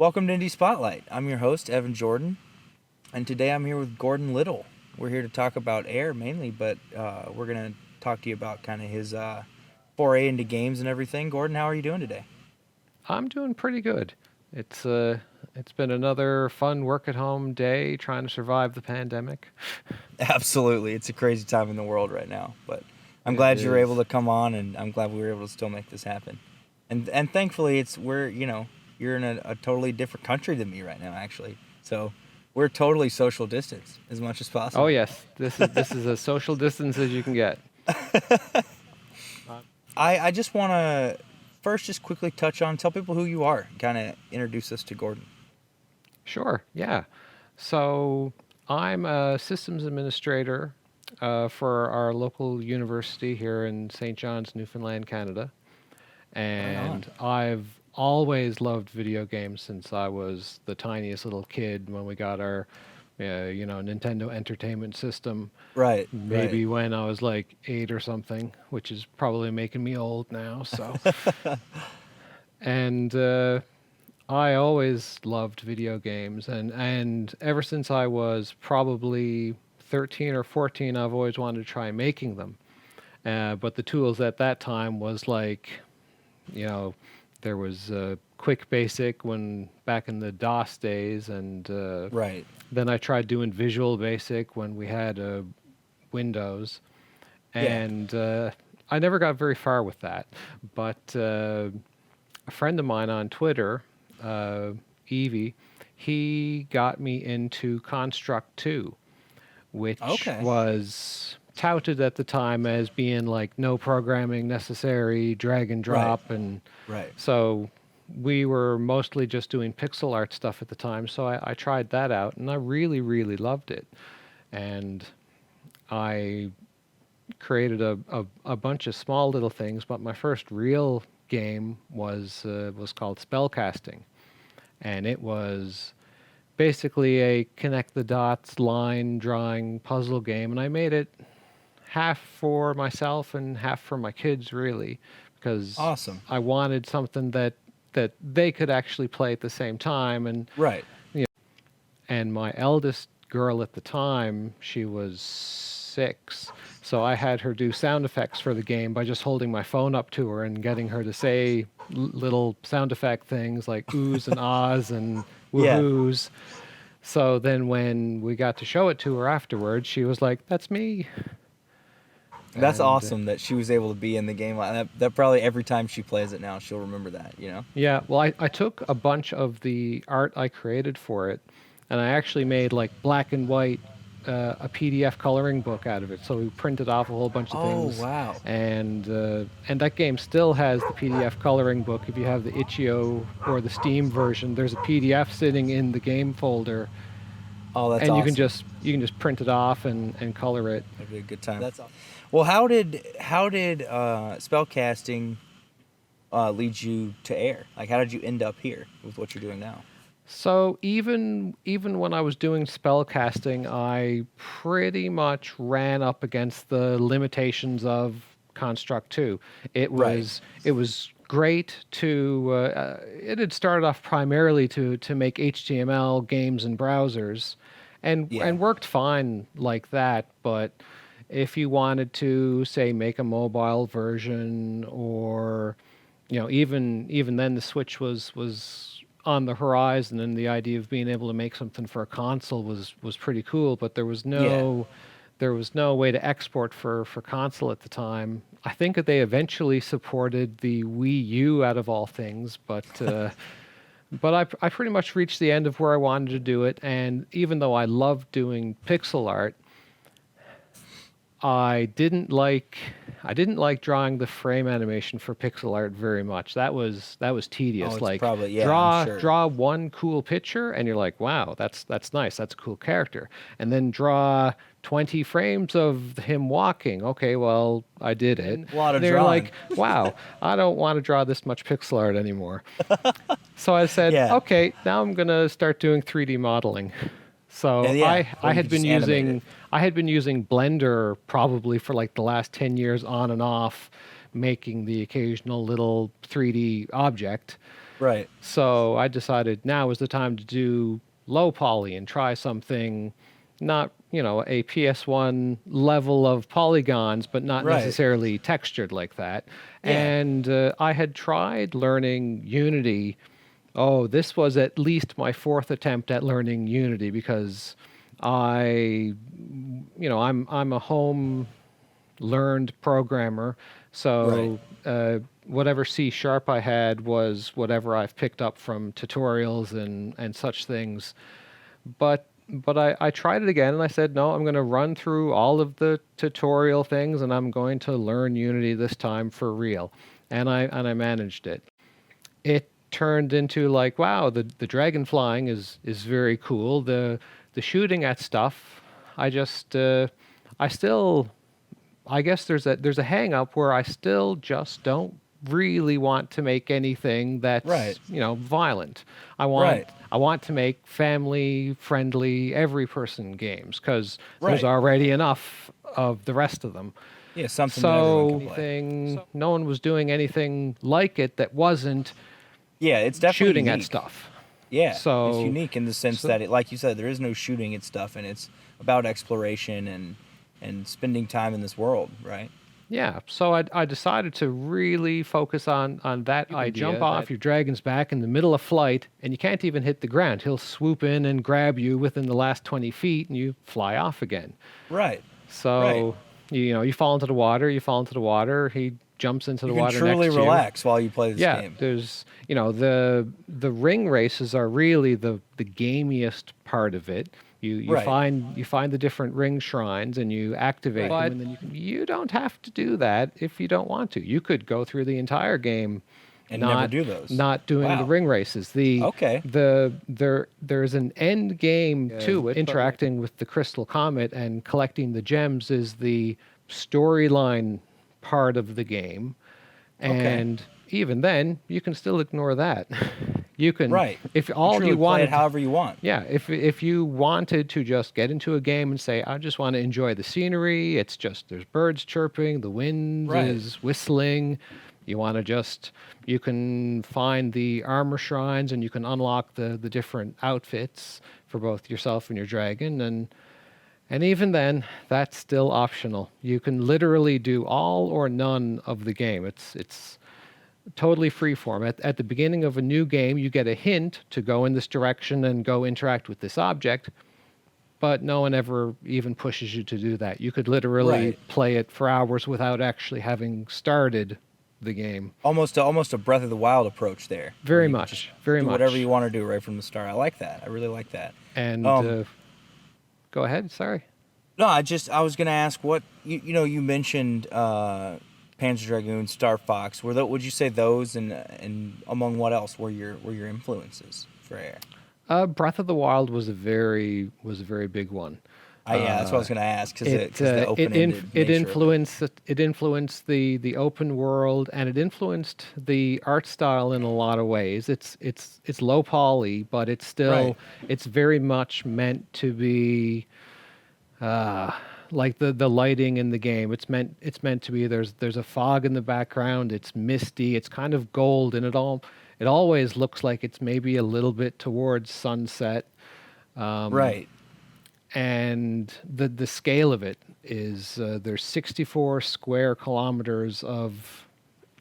Welcome to Indie Spotlight. I'm your host, Evan Jordan, and today I'm here with Gordon Little. We're here to talk about Ayre mainly, but we're going to talk to you about kind of his foray into games and everything. Gordon, how are you doing today? I'm doing pretty good. It's been another fun work at home day trying to survive the pandemic. Absolutely. It's a crazy time in the world right now, but I'm It glad you were able is. to come on, and I'm glad we were able to still make this happen. And thankfully, you're in a totally different country than me right now, actually. So we're totally social distance as much as Oh possible. yes, this is as social distance as you can get. I just want to first just quickly tell people who you are, kind of introduce us to Gordon. Sure, yeah. So I'm a systems administrator for our local university here in St. John's, Newfoundland, Canada. Right on. And I've always loved video games since I was the tiniest little kid when we got our, Nintendo Entertainment System. Right, right. Maybe when I was like 8 or something, which is probably making me old now. So, and I always loved video games, and ever since I was probably 13 or 14, I've always wanted to try making them. But the tools at that time was like, you know, there was Quick Basic when back in the DOS days, and Right. then I tried doing Visual Basic when we had Windows, Yeah. and I never got very far with that. But a friend of mine on Twitter, Evie, he got me into Construct 2, which Okay. was touted at the time as being like no programming necessary, drag and Right. drop. And Right. so we were mostly just doing pixel art stuff at the time. So I tried that out and I really, really loved it. And I created a bunch of small little things, but my first real game was called Spellcasting, and it was basically a connect the dots line drawing puzzle game, and I made it half for myself and half for my kids, really, because Awesome. I wanted something that they could actually play at the same time. And Right. and my eldest girl at the time, she was 6. So I had her do sound effects for the game by just holding my phone up to her and getting her to say little sound effect things like oohs and ahs and Yeah. woohoos. So then when we got to show it to her afterwards, she was like, "That's me." That's And awesome that she was able to be in the game like that. Probably every time she plays it now, she'll remember that. yeah, well, I took a bunch of the art I created for it, and I actually made like black and white a PDF coloring book out of it. So we printed off a whole bunch of Oh, things, wow. and that game still has the PDF coloring book. If you have the itch.io or the Steam version, there's a PDF sitting in the game folder, Oh, that's and awesome. you can just print it off and color it. That'd be a good time. That's awesome. Well, how did spellcasting lead you to Ayre? Like, how did you end up here with what you're doing now? So even when I was doing spell casting, I pretty much ran up against the limitations of Construct 2. Right. It was great to it had started off primarily to make HTML games and browsers, Yeah. and worked fine like that. But if you wanted to say make a mobile version, or even then the Switch was on the horizon, and the idea of being able to make something for a console was pretty cool, but Yeah. there was no way to export for console at the time. I think that they eventually supported the Wii U out of all things, but I pretty much reached the end of where I wanted to do it, and even though I loved doing pixel art, I didn't like I didn't like drawing the frame animation for pixel art very much. That was Oh, tedious. it's Like probably, yeah, I'm sure. draw one cool picture and you're like, "Wow, that's nice. That's a cool character." And then draw 20 frames of him walking. Okay, well, I did it. A lot of And they're drawing. like, "Wow, I don't want to draw this much pixel art anymore." So I said, Yeah. "Okay, now I'm going to start doing 3D modeling." So And yeah, or I you had could been just animate it. using Blender probably for like the last 10 years on and off, making the occasional little 3D object. Right. So I decided now is the time to do low poly and try something not, a PS1 level of polygons, but not Right. necessarily textured like that. Yeah. And I had tried learning Unity. Oh, this was at least my fourth attempt at learning Unity because I, I'm a home learned programmer. Right. So whatever C sharp I had was whatever I've picked up from tutorials and such things. But I tried it again and I said, no, I'm going to run through all of the tutorial things and I'm going to learn Unity this time for real. And I managed it. It turned into like, wow, the dragon flying is very cool. The shooting at stuff, I just I still I guess there's a hang up where I still just don't really want to make anything that's, Right. violent. I want Right. I want to make family friendly every person games cuz there's Right. already enough of the rest of them. Yeah, something that everyone So can play. no one was doing anything like it that wasn't Yeah, it's definitely shooting at unique. stuff. Yeah, it's So unique in the sense that, like you said, there is no shooting at stuff, and it's about exploration and spending time in this world, right? yeah, so I decided to really focus on that You can idea. jump Jump off your dragon's back in the middle of flight, and you can't even hit the ground. He'll swoop in and grab you within the last 20 feet, and you fly off again. Right. Right. So, you fall into the water, he jumps into You the can water truly next to you. relax while you play this Yeah, game. there's, the ring races are really the gamiest part of it. You Right. find the different ring shrines and you activate Right. them, and then you don't have to do that if you don't want to. You could go through the entire game And never not do those. not doing the Wow. ring races. Okay. There's an end game to it. but- Interacting with the crystal comet and collecting the gems is the storyline part of the game. Okay. And even then, you can still ignore that. You can, Right. if all truly you play wanted, it however you want. yeah, if you wanted to just get into a game and say, I just want to enjoy the scenery, it's just there's birds chirping, the wind Right. is whistling. You want to you can find the armor shrines and you can unlock the different outfits for both yourself and your dragon, and even then, that's still optional. You can literally do all or none of the game. It's totally freeform. At the beginning of a new game, you get a hint to go in this direction and go interact with this object, but no one ever even pushes you to do that. You could literally Right. play it for hours without actually having started the game. Almost a Breath of the Wild approach there. where Very you can much, just very do much. whatever you want to do right from the start. I like that. I really like that. And go ahead. Sorry. No, I was gonna ask what you mentioned Panzer Dragoon, Star Fox. Would you say those and among what else were your influences for Air? Breath of the Wild was a very big one. Yeah, that's what I was gonna ask because the It open-ended it nature of influenced the open world, and it influenced the art style in a lot of ways. It's low poly, but it's still Right. it's very much meant to be like the lighting in the game. It's meant to be there's a fog in the background. It's misty. It's kind of gold, and it always looks like it's maybe a little bit towards sunset. Right. And the scale of it is there's 64 square kilometers of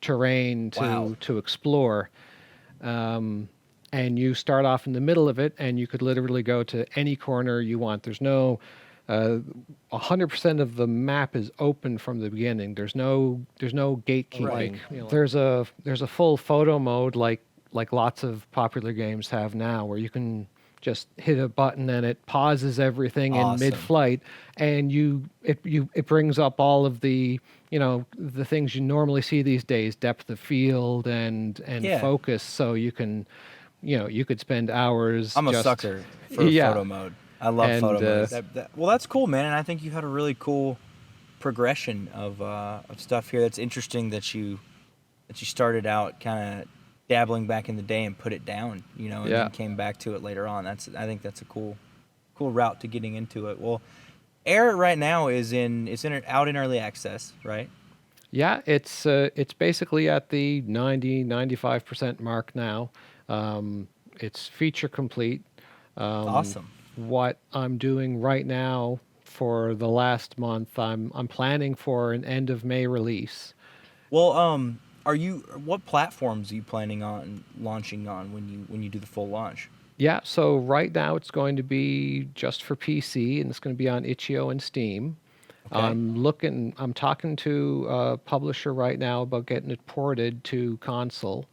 terrain Wow. to explore, and you start off in the middle of it, and you could literally go to any corner you want. There's no 100% of the map is open from the beginning. There's no gatekeeping. Right. There's a full photo mode like lots of popular games have now, where you can just hit a button and it pauses everything in Awesome. mid-flight, and it brings up all of the the things you normally see these days, depth of field and Yeah. focus, so you can you could spend hours. I'm a just, sucker for Yeah. photo mode. I love And, photo mode. Well, that's cool, man. And I think you had a really cool progression of stuff here. That's interesting that you started out kind of dabbling back in the day and put it down, and Yeah. then came back to it later on. I think that's a cool route to getting into it. Well, Air right now is out in early access, right? Yeah, it's basically at the 95% mark now. It's feature complete. Awesome. What I'm doing right now for the last month, I'm planning for an end of May release. Well, are you what platforms are you planning on launching on when you do the full launch? Yeah, so right now it's going to be just for PC and it's going to be on itch.io and Steam. Okay. I'm talking to a publisher right now about getting it ported to console.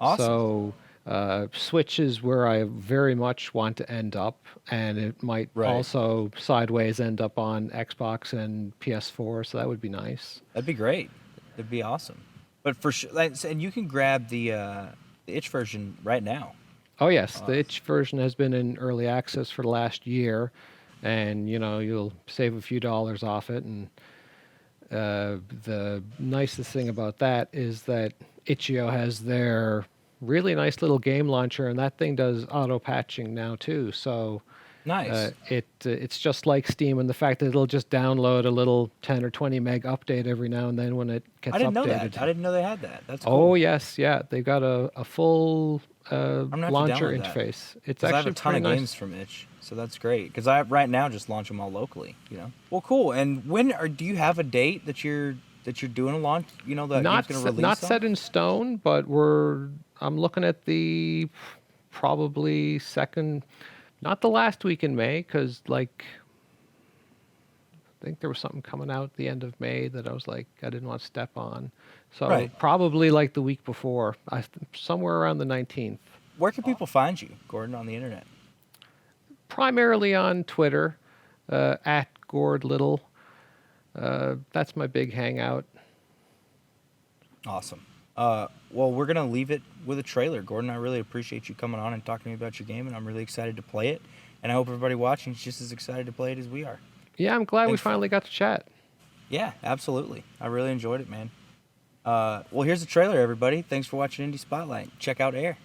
Awesome. So Switch is where I very much want to end up, and it might Right. also sideways end up on Xbox and PS4, so that would be nice. That'd be great. That'd be awesome. But for sure, like, and you can grab the itch version right now. Oh yes, the Uh, itch version has been in early access for the last year, and you'll save a few dollars off it. And the nicest thing about that is that itch.io has their really nice little game launcher, and that thing does auto patching now too. So nice. it's just like Steam, and the fact that it'll just download a little 10 or 20 meg update every now and then when it I gets didn't know that. updated. I didn't know they had that. That's Oh cool. yes, yeah, they've got a full I'm gonna have to launcher download that interface. It's because I have a actually ton pretty of games nice. from itch, so that's great. Because I right now just launch them all locally. Well, cool. And do you have a date that you're doing a launch? That game's gonna Not release on? set in stone, but I'm looking at the probably second, not the last week in May, because like I think there was something coming out at the end of May that I was like I didn't want to step on. So Right. probably like the week before, somewhere around the 19th. Where can people find you, Gordon, on the internet? Primarily on Twitter, at Gord Little. That's my big hangout. Awesome. Well, we're gonna leave it with a trailer, Gordon. I really appreciate you coming on and talking to me about your game, and I'm really excited to play it. And I hope everybody watching is just as excited to play it as we are. Yeah, I'm glad we Thanks. finally got to chat. Yeah, absolutely. I really enjoyed it, man. Well, here's the trailer, everybody. Thanks for watching Indie Spotlight. Check out Ayre.